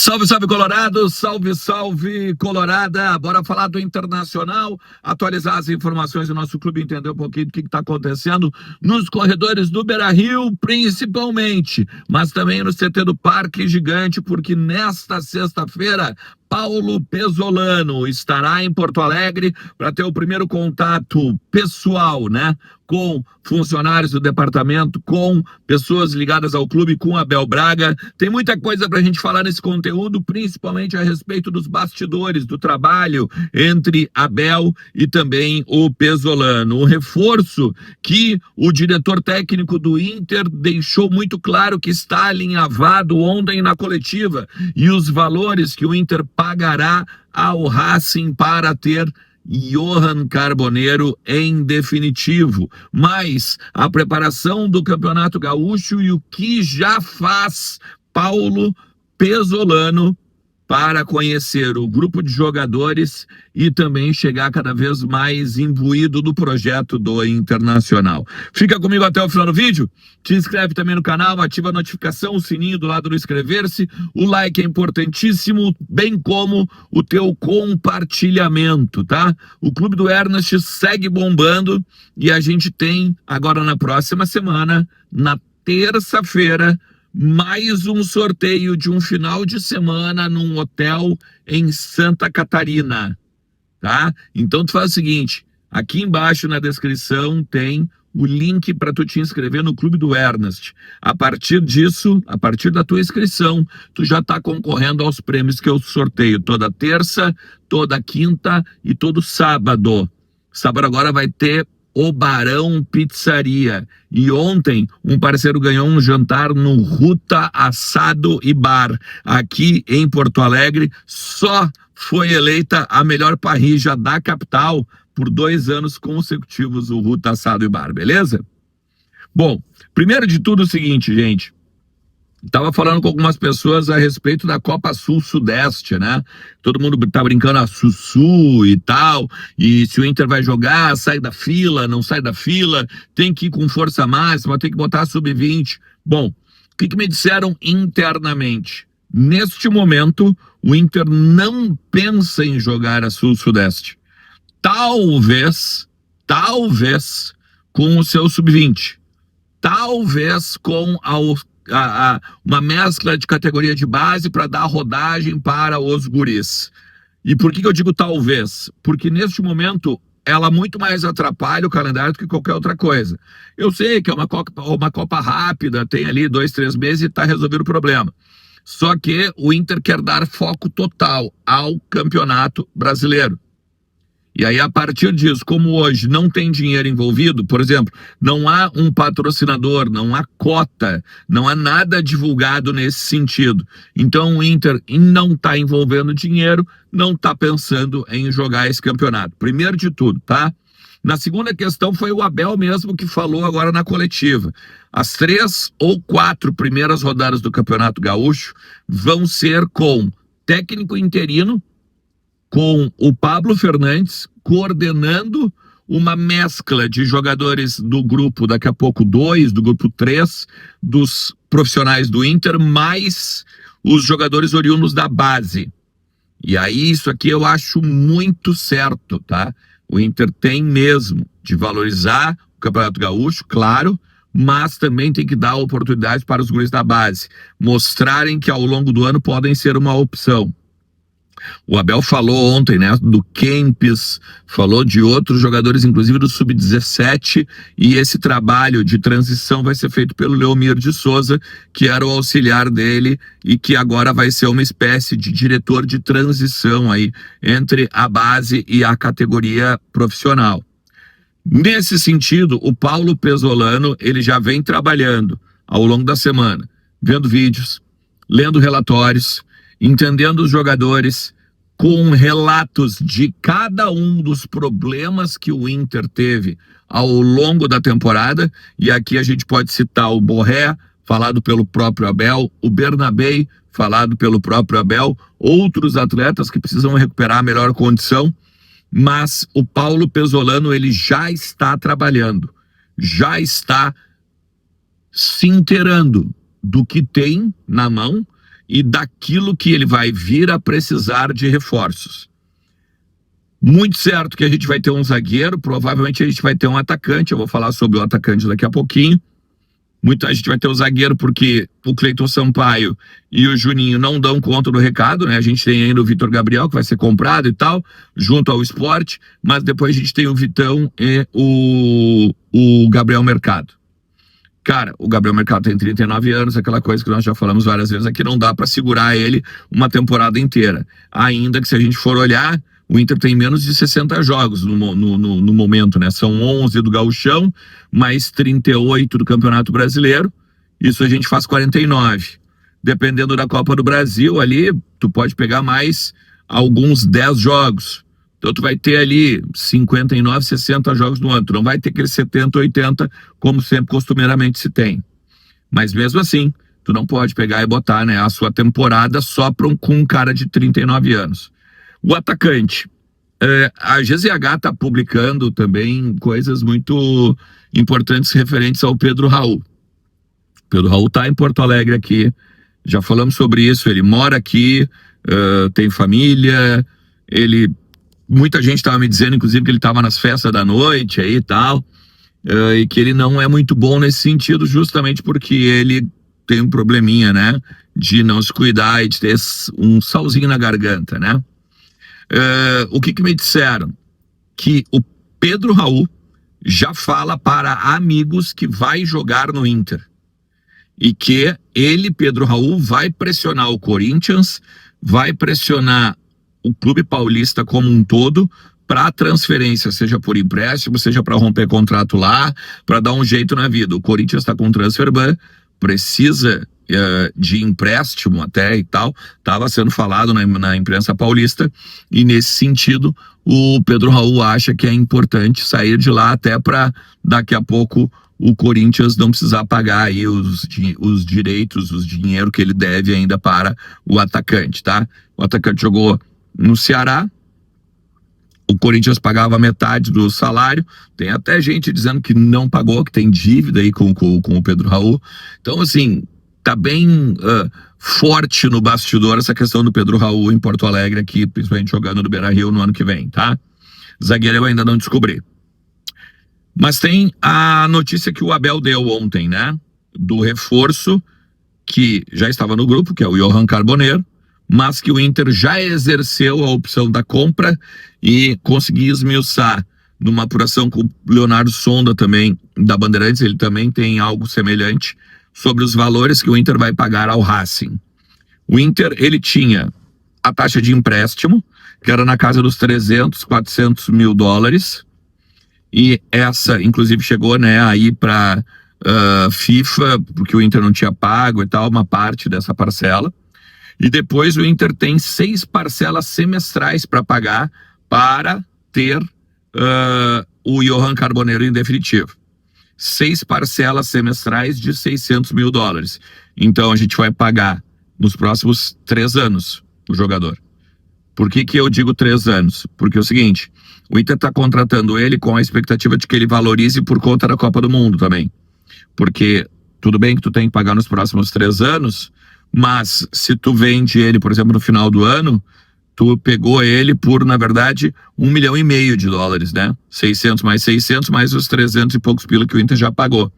Salve, salve Colorado, salve, salve Colorada, bora falar do Internacional, atualizar as informações do nosso clube, entender um pouquinho do que está acontecendo nos corredores do Beira-Rio, principalmente, mas também no CT do Parque Gigante, porque nesta sexta-feira Paulo Pesolano estará em Porto Alegre para ter o primeiro contato pessoal, né, com funcionários do departamento, com pessoas ligadas ao clube, com Abel Braga. Tem muita coisa para a gente falar nesse conteúdo, principalmente a respeito dos bastidores, do trabalho entre Abel e também o Pesolano. O reforço que o diretor técnico do Inter deixou muito claro que está alinhavado ontem na coletiva, e os valores que o Inter pagará ao Racing para ter Johan Carboneiro em definitivo, mas a preparação do Campeonato Gaúcho e o que já faz Paulo Pesolano para conhecer o grupo de jogadores e também chegar cada vez mais imbuído do projeto do Internacional. Fica comigo até o final do vídeo, te inscreve também no canal, ativa a notificação, o sininho do lado do inscrever-se, o like é importantíssimo, bem como o teu compartilhamento, tá? O Clube do Ernest segue bombando e a gente tem agora na próxima semana, na terça-feira, mais um sorteio de um final de semana num hotel em Santa Catarina, tá? Então tu faz o seguinte, aqui embaixo na descrição tem o link para tu te inscrever no Clube do Ernest. A partir disso, a partir da tua inscrição, tu já está concorrendo aos prêmios que eu sorteio toda terça, toda quinta e todo sábado. Sábado agora vai ter o Barão Pizzaria. E ontem um parceiro ganhou um jantar no Ruta Assado e Bar, aqui em Porto Alegre. Só foi eleita a melhor parrilla da capital por 2 anos consecutivos, o Ruta Assado e Bar, beleza? Bom, primeiro de tudo é o seguinte, gente. Estava falando com algumas pessoas a respeito da Copa Sul-Sudeste, né? Todo mundo tá brincando a Sussu e tal, e se o Inter vai jogar, sai da fila, não sai da fila, tem que ir com força máxima, tem que botar sub-20. Bom, o que me disseram internamente? Neste momento, o Inter não pensa em jogar a Sul-Sudeste. Talvez, com o seu sub-20. Talvez com uma mescla de categoria de base para dar rodagem para os guris. E por que eu digo talvez? Porque neste momento ela muito mais atrapalha o calendário do que qualquer outra coisa. Eu sei que é uma Copa rápida, tem ali 2, 3 meses e está resolvido o problema. Só que o Inter quer dar foco total ao Campeonato Brasileiro. E aí, a partir disso, como hoje não tem dinheiro envolvido, por exemplo, não há um patrocinador, não há cota, não há nada divulgado nesse sentido. Então, o Inter não está envolvendo dinheiro, não está pensando em jogar esse campeonato. Primeiro de tudo, tá? Na segunda questão, foi o Abel mesmo que falou agora na coletiva. As 3 ou 4 primeiras rodadas do Campeonato Gaúcho vão ser com técnico interino, com o Pablo Fernandes coordenando uma mescla de jogadores do grupo, daqui a pouco 2, do grupo 3, dos profissionais do Inter, mais os jogadores oriundos da base. E aí isso aqui eu acho muito certo, tá? O Inter tem mesmo de valorizar o Campeonato Gaúcho, claro, mas também tem que dar oportunidades para os guris da base, mostrarem que ao longo do ano podem ser uma opção. O Abel falou ontem, né, do Kempis, falou de outros jogadores, inclusive do Sub-17, e esse trabalho de transição vai ser feito pelo Leomir de Souza, que era o auxiliar dele e que agora vai ser uma espécie de diretor de transição aí entre a base e a categoria profissional. Nesse sentido, o Paulo Pesolano, ele já vem trabalhando ao longo da semana, vendo vídeos, lendo relatórios, entendendo os jogadores, com relatos de cada um dos problemas que o Inter teve ao longo da temporada, e aqui a gente pode citar o Borré, falado pelo próprio Abel, o Bernabei, falado pelo próprio Abel, outros atletas que precisam recuperar a melhor condição, mas o Paulo Pesolano, ele já está trabalhando, já está se inteirando do que tem na mão e daquilo que ele vai vir a precisar de reforços. Muito certo que a gente vai ter um zagueiro, provavelmente a gente vai ter um atacante, eu vou falar sobre o atacante daqui a pouquinho. Muita gente vai ter o zagueiro porque o Cleiton Sampaio e o Juninho não dão conta do recado, né? A gente tem ainda o Vitor Gabriel, que vai ser comprado e tal, junto ao Sport, mas depois a gente tem o Vitão e o Gabriel Mercado. Cara, o Gabriel Mercado tem 39 anos, aquela coisa que nós já falamos várias vezes aqui, não dá para segurar ele uma temporada inteira. Ainda que se a gente for olhar, o Inter tem menos de 60 jogos no momento, né? São 11 do Gauchão, mais 38 do Campeonato Brasileiro. Isso a gente faz 49. Dependendo da Copa do Brasil, ali, tu pode pegar mais alguns 10 jogos. Então tu vai ter ali 59, 60 jogos no ano. Tu não vai ter aqueles 70, 80, como sempre costumeiramente se tem. Mas mesmo assim, tu não pode pegar e botar, né, a sua temporada só com um cara de 39 anos. O atacante, a GZH está publicando também coisas muito importantes referentes ao Pedro Raul. O Pedro Raul está em Porto Alegre aqui, já falamos sobre isso, ele mora aqui, tem família, muita gente estava me dizendo, inclusive, que ele estava nas festas da noite aí e tal, e que ele não é muito bom nesse sentido, justamente porque ele tem um probleminha, né, de não se cuidar e de ter um salzinho na garganta, né? O que me disseram? Que o Pedro Raul já fala para amigos que vai jogar no Inter. E que ele, Pedro Raul, vai pressionar o Corinthians, vai pressionar o clube paulista como um todo para transferência, seja por empréstimo, seja para romper contrato lá, para dar um jeito na vida. O Corinthians está com transfer ban, precisa de empréstimo até e tal, estava sendo falado na imprensa paulista, e nesse sentido o Pedro Raul acha que é importante sair de lá até para daqui a pouco o Corinthians não precisar pagar aí os direitos, os dinheiro que ele deve ainda para o atacante, tá? O atacante jogou no Ceará, o Corinthians pagava metade do salário, tem até gente dizendo que não pagou, que tem dívida aí com o Pedro Raul. Então, assim, tá bem forte no bastidor essa questão do Pedro Raul em Porto Alegre aqui, principalmente jogando no Beira-Rio no ano que vem, tá? Zagueiro eu ainda não descobri. Mas tem a notícia que o Abel deu ontem, né? Do reforço que já estava no grupo, que é o Johan Carboneiro, mas que o Inter já exerceu a opção da compra e conseguiu esmiuçar numa apuração com o Leonardo Sonda também, da Bandeirantes, ele também tem algo semelhante sobre os valores que o Inter vai pagar ao Racing. O Inter, ele tinha a taxa de empréstimo, que era na casa dos 300, 400 mil dólares, e essa, inclusive, chegou, né, aí para FIFA, porque o Inter não tinha pago e tal, uma parte dessa parcela. E depois o Inter tem 6 parcelas semestrais para pagar para ter o Johan Carboneiro em definitivo. 6 parcelas semestrais de 600 mil dólares. Então a gente vai pagar nos próximos 3 anos o jogador. Por que eu digo 3 anos? Porque é o seguinte, o Inter está contratando ele com a expectativa de que ele valorize por conta da Copa do Mundo também. Porque tudo bem que tu tem que pagar nos próximos 3 anos, mas se tu vende ele, por exemplo, no final do ano, tu pegou ele por, na verdade, 1,5 milhão de dólares, né? 600 mais os 300 e poucos pila que o Inter já pagou.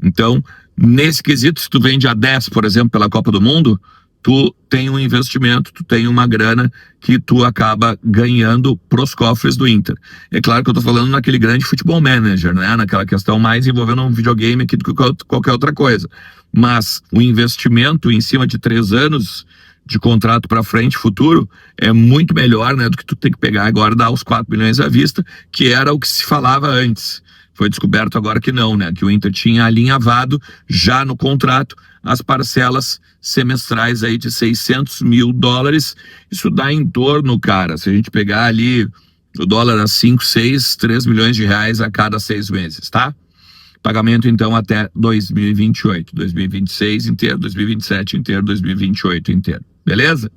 Então, nesse quesito, se tu vende a 10, por exemplo, pela Copa do Mundo, tu tem um investimento, tu tem uma grana que tu acaba ganhando pros cofres do Inter. É claro que eu tô falando naquele grande futebol manager, né? Naquela questão mais envolvendo um videogame aqui do que qualquer outra coisa. Mas o investimento em cima de 3 anos de contrato para frente, futuro, é muito melhor, né, do que tu tem que pegar agora e dar os 4 milhões à vista, que era o que se falava antes. Foi descoberto agora que não, né, que o Inter tinha alinhavado já no contrato as parcelas semestrais aí de 600 mil dólares. Isso dá em torno, cara, se a gente pegar ali o dólar a 5, 6, 3 milhões de reais a cada 6 meses, tá? Pagamento, então, até 2028, 2026 inteiro, 2027 inteiro, 2028 inteiro. Beleza?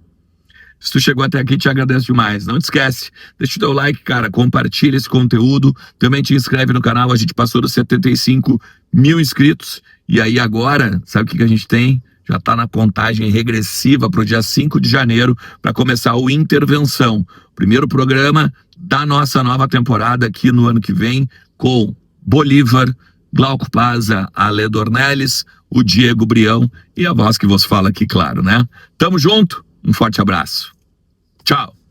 Se tu chegou até aqui, te agradeço demais. Não te esquece, deixa o teu like, cara, compartilha esse conteúdo. Também te inscreve no canal, a gente passou dos 75 mil inscritos. E aí agora, sabe o que a gente tem? já está na contagem regressiva para o dia 5 de janeiro para começar o Intervenção, primeiro programa da nossa nova temporada aqui no ano que vem, com Bolívar, Glauco Plaza, Ale Dornelles, o Diego Brião e a voz que vos fala aqui, claro, né? Tamo junto, um forte abraço. Tchau.